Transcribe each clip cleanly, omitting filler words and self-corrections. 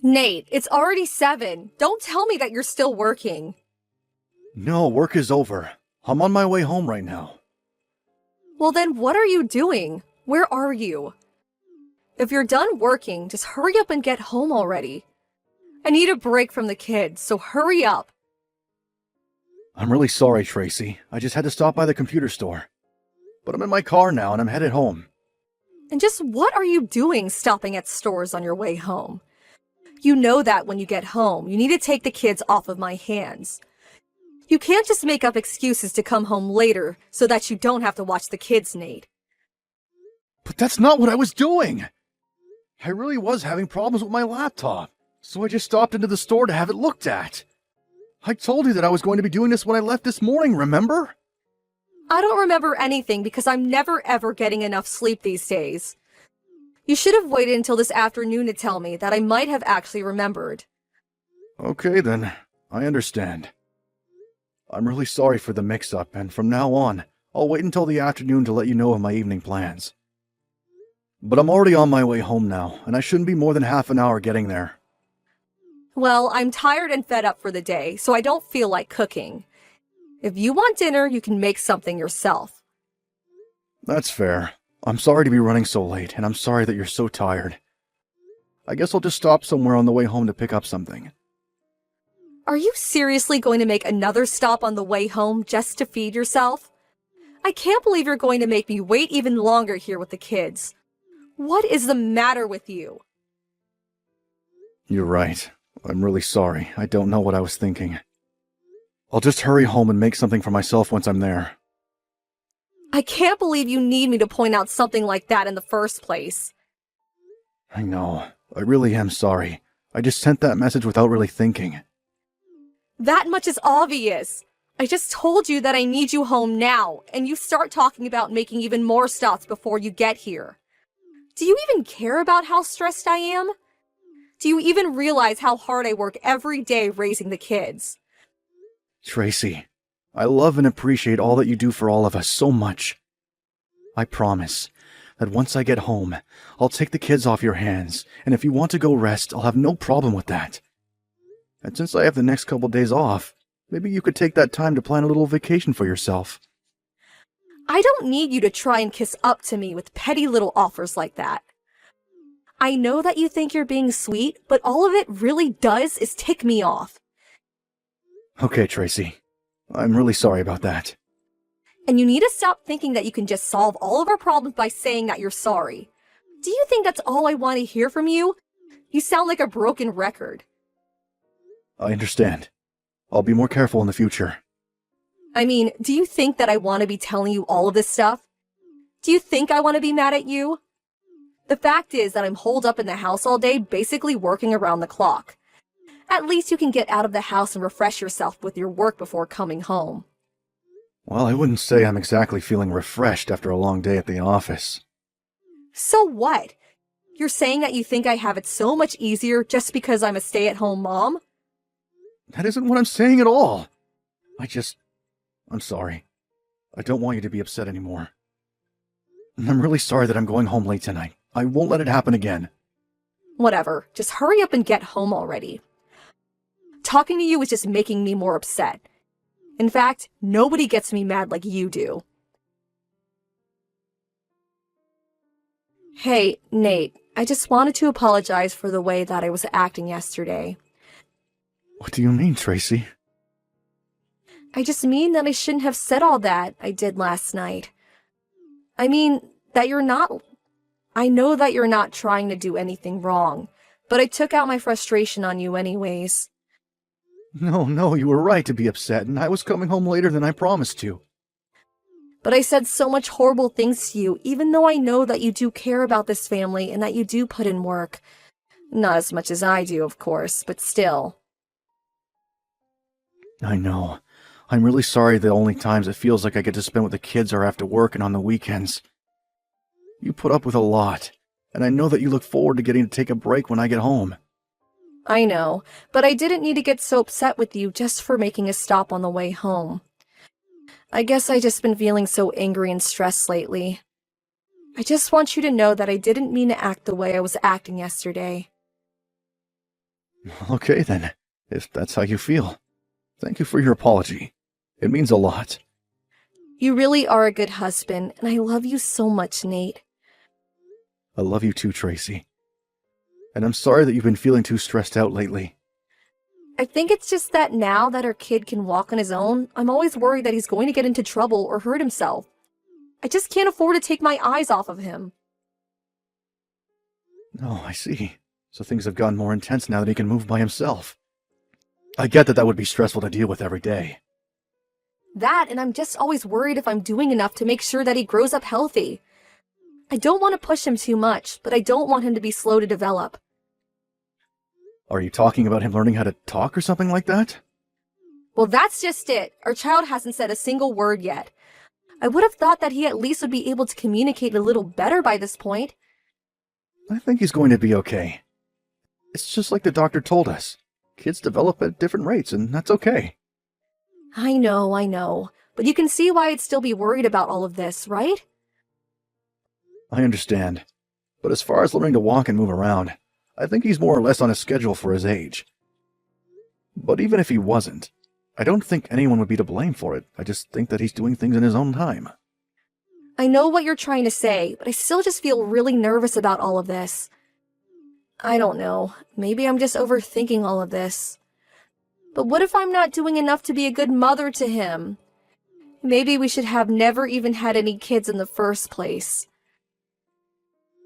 Nate, it's already 7. Don't tell me that you're still working. No, work is over. I'm on my way home right now. Well then, what are you doing? Where are you? If you're done working, just hurry up and get home already. I need a break from the kids, so hurry up. I'm really sorry, Tracy. I just had to stop by the computer store. But I'm in my car now and I'm headed home. And just what are you doing stopping at stores on your way home? You know that when you get home, you need to take the kids off of my hands. You can't just make up excuses to come home later so that you don't have to watch the kids, Nate. But that's not what I was doing! I really was having problems with my laptop, so I just stopped into the store to have it looked at. I told you that I was going to be doing this when I left this morning, remember? I don't remember anything because I'm never ever getting enough sleep these days. You should have waited until this afternoon to tell me that I might have actually remembered. Okay then, I understand. I'm really sorry for the mix-up, and from now on, I'll wait until the afternoon to let you know of my evening plans. But I'm already on my way home now, and I shouldn't be more than half an hour getting there. Well, I'm tired and fed up for the day, so I don't feel like cooking. If you want dinner, you can make something yourself. That's fair. I'm sorry to be running so late, and I'm sorry that you're so tired. I guess I'll just stop somewhere on the way home to pick up something. Are you seriously going to make another stop on the way home just to feed yourself? I can't believe you're going to make me wait even longer here with the kids. What is the matter with you? You're right. I'm really sorry. I don't know what I was thinking. I'll just hurry home and make something for myself once I'm there. I can't believe you need me to point out something like that in the first place. I know. I really am sorry. I just sent that message without really thinking. That much is obvious. I just told you that I need you home now, and you start talking about making even more stops before you get here. Do you even care about how stressed I am? Do you even realize how hard I work every day raising the kids? Tracy, I love and appreciate all that you do for all of us so much. I promise that once I get home, I'll take the kids off your hands, and if you want to go rest, I'll have no problem with that. And since I have the next couple days off, maybe you could take that time to plan a little vacation for yourself. I don't need you to try and kiss up to me with petty little offers like that. I know that you think you're being sweet, but all of it really does is tick me off. Okay, Tracy. I'm really sorry about that. And you need to stop thinking that you can just solve all of our problems by saying that you're sorry. Do you think that's all I want to hear from you? You sound like a broken record. I understand. I'll be more careful in the future. I mean, do you think that I want to be telling you all of this stuff? Do you think I want to be mad at you? The fact is that I'm holed up in the house all day, basically working around the clock. At least you can get out of the house and refresh yourself with your work before coming home. Well, I wouldn't say I'm exactly feeling refreshed after a long day at the office. So what? You're saying that you think I have it so much easier just because I'm a stay-at-home mom? That isn't what I'm saying at all. I'm sorry. I don't want you to be upset anymore. And I'm really sorry that I'm going home late tonight. I won't let it happen again. Whatever. Just hurry up and get home already. Talking to you is just making me more upset. In fact, nobody gets me mad like you do. Hey, Nate, I just wanted to apologize for the way that I was acting yesterday. What do you mean, Tracy? I just mean that I shouldn't have said all that I did last night. I mean, that you're not... I know that you're not trying to do anything wrong, but I took out my frustration on you anyways. No, you were right to be upset, and I was coming home later than I promised you. But I said so much horrible things to you, even though I know that you do care about this family and that you do put in work. Not as much as I do, of course, but still. I know. I'm really sorry the only times it feels like I get to spend with the kids are after work and on the weekends. You put up with a lot, and I know that you look forward to getting to take a break when I get home. I know, but I didn't need to get so upset with you just for making a stop on the way home. I guess I just been feeling so angry and stressed lately. I just want you to know that I didn't mean to act the way I was acting yesterday. Okay then, if that's how you feel. Thank you for your apology. It means a lot. You really are a good husband, and I love you so much, Nate. I love you too, Tracy. And I'm sorry that you've been feeling too stressed out lately. I think it's just that now that our kid can walk on his own, I'm always worried that he's going to get into trouble or hurt himself. I just can't afford to take my eyes off of him. Oh, I see. So things have gotten more intense now that he can move by himself. I get that would be stressful to deal with every day. That, and I'm just always worried if I'm doing enough to make sure that he grows up healthy. I don't want to push him too much, but I don't want him to be slow to develop. Are you talking about him learning how to talk or something like that? Well, that's just it. Our child hasn't said a single word yet. I would have thought that he at least would be able to communicate a little better by this point. I think he's going to be okay. It's just like the doctor told us. Kids develop at different rates, and that's okay. I know. But you can see why I'd still be worried about all of this, right? I understand. But as far as learning to walk and move around, I think he's more or less on a schedule for his age. But even if he wasn't, I don't think anyone would be to blame for it. I just think that he's doing things in his own time. I know what you're trying to say, but I still just feel really nervous about all of this. I don't know. Maybe I'm just overthinking all of this. But what if I'm not doing enough to be a good mother to him? Maybe we should have never even had any kids in the first place.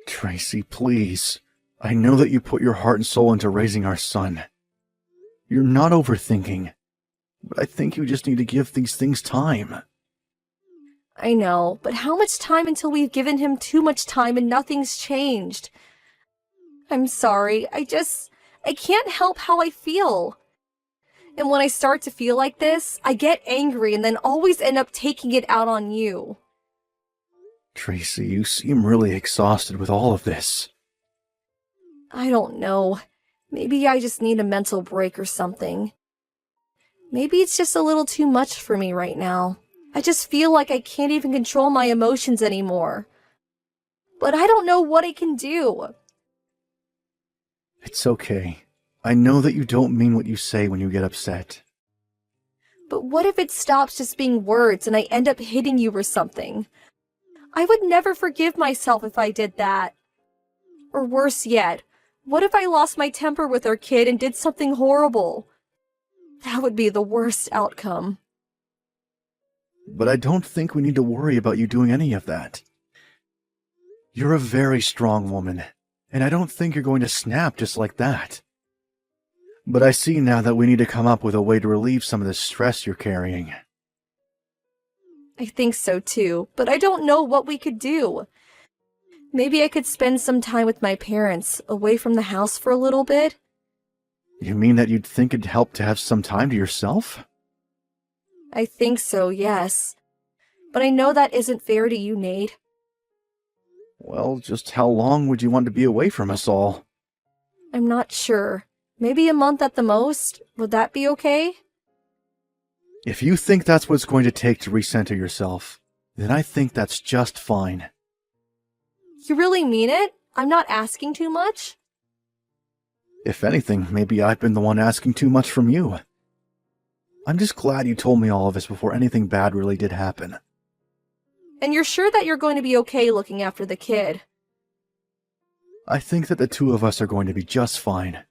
Tracy, please. I know that you put your heart and soul into raising our son. You're not overthinking, but I think you just need to give these things time. I know, but how much time until we've given him too much time and nothing's changed? I'm sorry, I can't help how I feel. And when I start to feel like this, I get angry and then always end up taking it out on you. Tracy, you seem really exhausted with all of this. I don't know. Maybe I just need a mental break or something. Maybe it's just a little too much for me right now. I just feel like I can't even control my emotions anymore. But I don't know what I can do. It's okay. I know that you don't mean what you say when you get upset. But what if it stops just being words and I end up hitting you or something? I would never forgive myself if I did that. Or worse yet, what if I lost my temper with our kid and did something horrible? That would be the worst outcome. But I don't think we need to worry about you doing any of that. You're a very strong woman, and I don't think you're going to snap just like that. But I see now that we need to come up with a way to relieve some of the stress you're carrying. I think so too, but I don't know what we could do. Maybe I could spend some time with my parents, away from the house for a little bit. You mean that you'd think it'd help to have some time to yourself? I think so, yes. But I know that isn't fair to you, Nate. Well, just how long would you want to be away from us all? I'm not sure. Maybe a month at the most? Would that be okay? If you think that's what it's going to take to recenter yourself, then I think that's just fine. You really mean it? I'm not asking too much? If anything, maybe I've been the one asking too much from you. I'm just glad you told me all of this before anything bad really did happen. And you're sure that you're going to be okay looking after the kid? I think that the two of us are going to be just fine.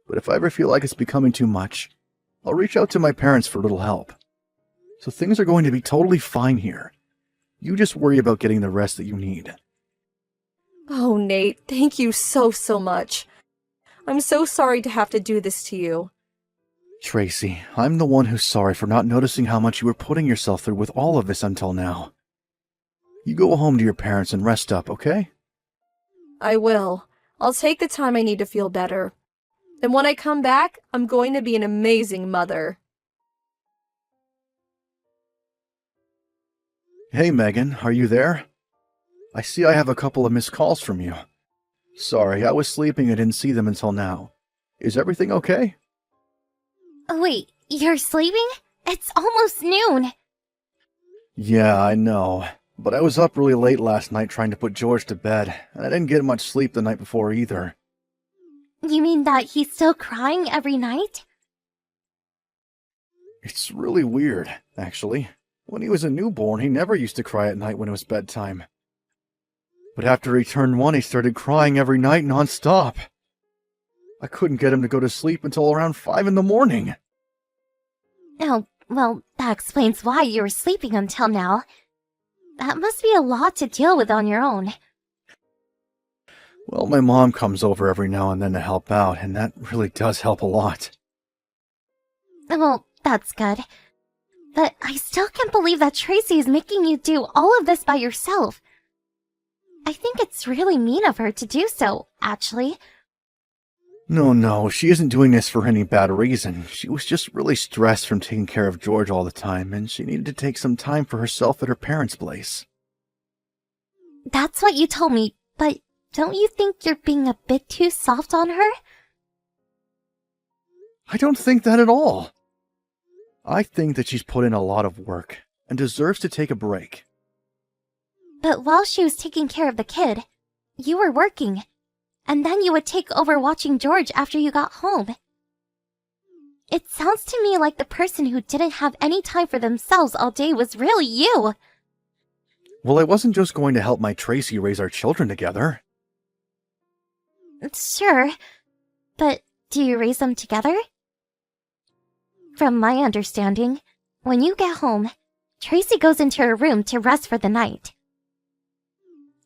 But if I ever feel like it's becoming too much, I'll reach out to my parents for a little help. So things are going to be totally fine here. You just worry about getting the rest that you need. Oh, Nate, thank you so much. I'm so sorry to have to do this to you. Tracy, I'm the one who's sorry for not noticing how much you were putting yourself through with all of this until now. You go home to your parents and rest up, okay? I will. I'll take the time I need to feel better. And when I come back, I'm going to be an amazing mother. Hey, Megan, are you there? I see I have a couple of missed calls from you. Sorry, I was sleeping and didn't see them until now. Is everything okay? Oh, wait, you're sleeping? It's almost noon. Yeah, I know. But I was up really late last night trying to put George to bed, and I didn't get much sleep the night before either. You mean that he's still crying every night? It's really weird, actually. When he was a newborn, he never used to cry at night when it was bedtime. But after he turned 1, he started crying every night non-stop. I couldn't get him to go to sleep until around 5 in the morning. Oh, well, that explains why you were sleeping until now. That must be a lot to deal with on your own. Well, my mom comes over every now and then to help out, and that really does help a lot. Well, that's good. But I still can't believe that Tracy is making you do all of this by yourself. I think it's really mean of her to do so, actually. No, she isn't doing this for any bad reason. She was just really stressed from taking care of George all the time, and she needed to take some time for herself at her parents' place. That's what you told me, but don't you think you're being a bit too soft on her? I don't think that at all. I think that she's put in a lot of work and deserves to take a break. But while she was taking care of the kid, you were working, and then you would take over watching George after you got home. It sounds to me like the person who didn't have any time for themselves all day was really you. Well, I wasn't just going to help my Tracy raise our children together. Sure, but do you raise them together? From my understanding, when you get home, Tracy goes into her room to rest for the night.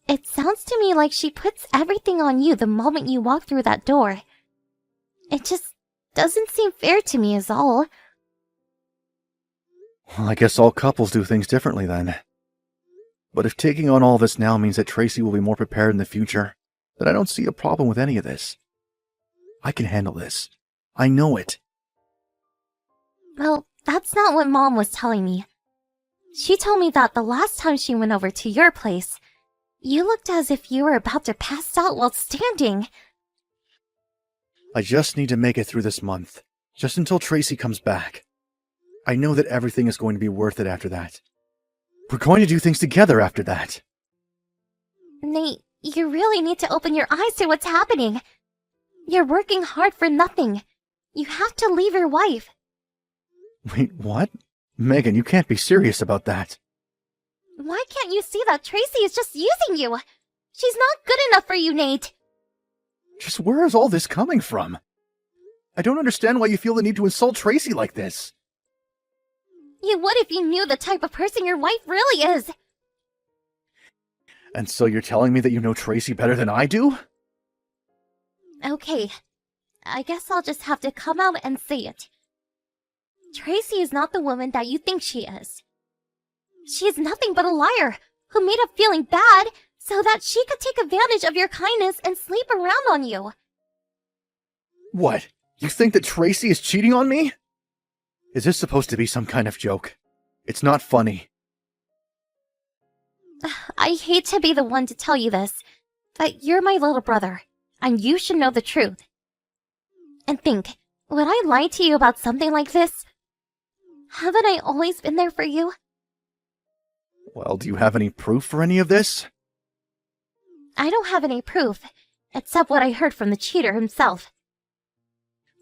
It sounds to me like she puts everything on you the moment you walk through that door. It just doesn't seem fair to me is all. Well, I guess all couples do things differently then. But if taking on all this now means that Tracy will be more prepared in the future, then I don't see a problem with any of this. I can handle this. I know it. Well, that's not what Mom was telling me. She told me that the last time she went over to your place, you looked as if you were about to pass out while standing. I just need to make it through this month, just until Tracy comes back. I know that everything is going to be worth it after that. We're going to do things together after that. Nate, you really need to open your eyes to what's happening. You're working hard for nothing. You have to leave your wife. Wait, what? Megan, you can't be serious about that. Why can't you see that Tracy is just using you? She's not good enough for you, Nate. Just where is all this coming from? I don't understand why you feel the need to insult Tracy like this. You would if you knew the type of person your wife really is. And so you're telling me that you know Tracy better than I do? Okay, I guess I'll just have to come out and say it. Tracy is not the woman that you think she is. She is nothing but a liar who made up feeling bad so that she could take advantage of your kindness and sleep around on you. What? You think that Tracy is cheating on me? Is this supposed to be some kind of joke? It's not funny. I hate to be the one to tell you this, but you're my little brother, and you should know the truth. And think, would I lie to you about something like this? Haven't I always been there for you? Well, do you have any proof for any of this? I don't have any proof, except what I heard from the cheater himself.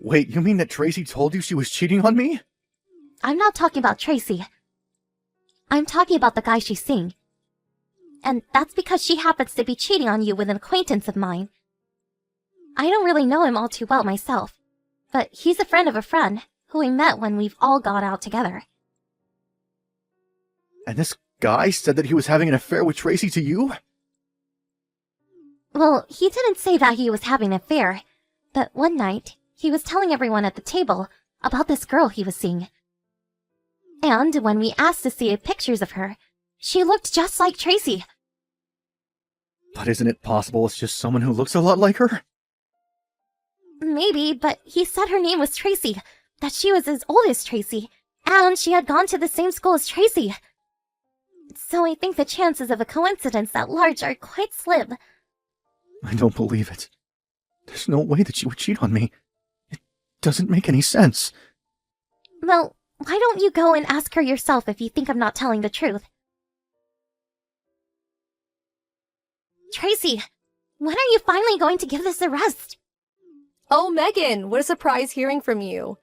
Wait, you mean that Tracy told you she was cheating on me? I'm not talking about Tracy. I'm talking about the guy she's seeing. And that's because she happens to be cheating on you with an acquaintance of mine. I don't really know him all too well myself, but he's a friend of a friend who we met when we've all gone out together. And this guy said that he was having an affair with Tracy to you? Well, he didn't say that he was having an affair, but one night, he was telling everyone at the table about this girl he was seeing. And when we asked to see pictures of her, she looked just like Tracy. But isn't it possible it's just someone who looks a lot like her? Maybe, but he said her name was Tracy, that she was as old as Tracy, and she had gone to the same school as Tracy. So I think the chances of a coincidence at large are quite slim. I don't believe it. There's no way that she would cheat on me. It doesn't make any sense. Well, why don't you go and ask her yourself if you think I'm not telling the truth? Tracy, when are you finally going to give this a rest? Oh, Megan, what a surprise hearing from you.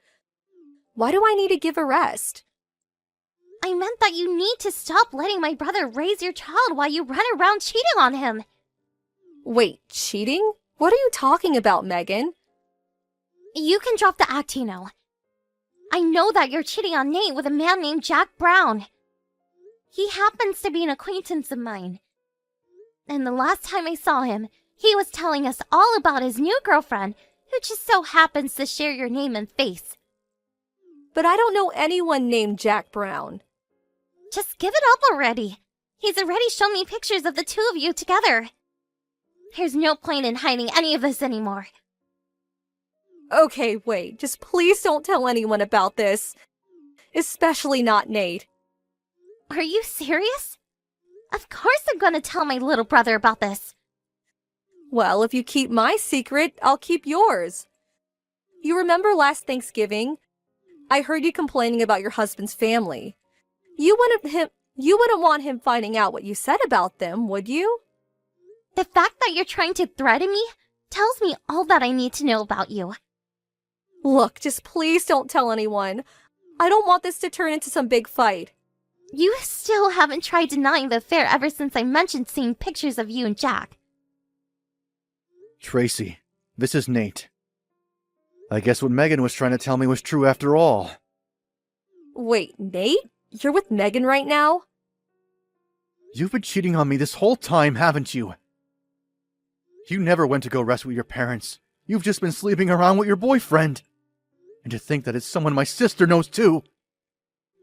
Why do I need to give a rest? I meant that you need to stop letting my brother raise your child while you run around cheating on him. Wait, cheating? What are you talking about, Megan? You can drop the act, Tino. I know that you're cheating on Nate with a man named Jack Brown. He happens to be an acquaintance of mine. And the last time I saw him, he was telling us all about his new girlfriend, who just so happens to share your name and face. But I don't know anyone named Jack Brown. Just give it up already. He's already shown me pictures of the two of you together. There's no point in hiding any of this anymore. Okay, wait, just please don't tell anyone about this. Especially not Nate. Are you serious? Of course I'm gonna tell my little brother about this. Well, if you keep my secret, I'll keep yours. You remember last Thanksgiving? I heard you complaining about your husband's family. You wouldn't want him finding out what you said about them, would you? The fact that you're trying to threaten me tells me all that I need to know about you. Look, just please don't tell anyone. I don't want this to turn into some big fight. You still haven't tried denying the affair ever since I mentioned seeing pictures of you and Jack. Tracy, this is Nate. I guess what Megan was trying to tell me was true after all. Wait, Nate? You're with Megan right now? You've been cheating on me this whole time, haven't you? You never went to go rest with your parents. You've just been sleeping around with your boyfriend. And to think that it's someone my sister knows too.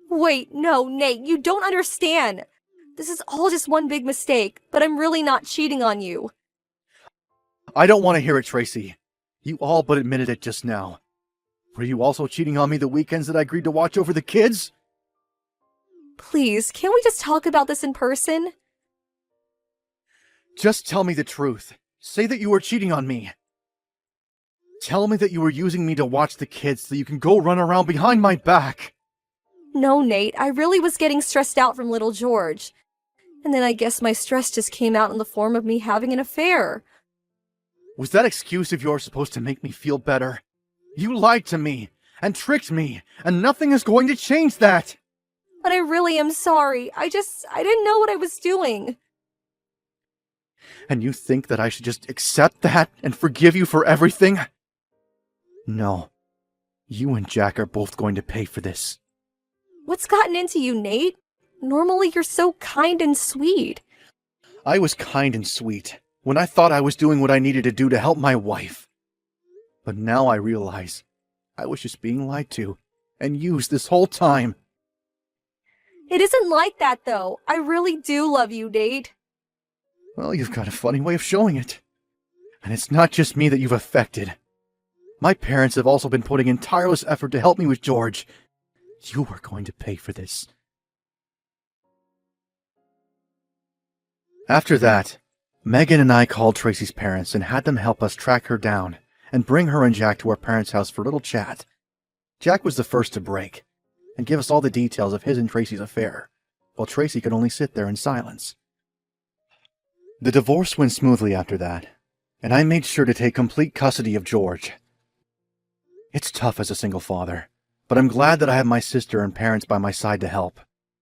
Wait, no, Nate, you don't understand. This is all just one big mistake, but I'm really not cheating on you. I don't want to hear it, Tracy. You all but admitted it just now. Were you also cheating on me the weekends that I agreed to watch over the kids? Please, can't we just talk about this in person? Just tell me the truth. Say that you were cheating on me. Tell me that you were using me to watch the kids so you can go run around behind my back. No, Nate, I really was getting stressed out from little George. And then I guess my stress just came out in the form of me having an affair. Was that excuse of yours supposed to make me feel better? You lied to me and tricked me, and nothing is going to change that. But I really am sorry. I didn't know what I was doing. And you think that I should just accept that and forgive you for everything? No. You and Jack are both going to pay for this. What's gotten into you, Nate? Normally you're so kind and sweet. I was kind and sweet when I thought I was doing what I needed to do to help my wife. But now I realize I was just being lied to and used this whole time. It isn't like that, though. I really do love you, Nate. Well, you've got a funny way of showing it. And it's not just me that you've affected. My parents have also been putting in tireless effort to help me with George. You are going to pay for this. After that, Megan and I called Tracy's parents and had them help us track her down and bring her and Jack to our parents' house for a little chat. Jack was the first to break and give us all the details of his and Tracy's affair, while Tracy could only sit there in silence. The divorce went smoothly after that, and I made sure to take complete custody of George. It's tough as a single father, but I'm glad that I have my sister and parents by my side to help.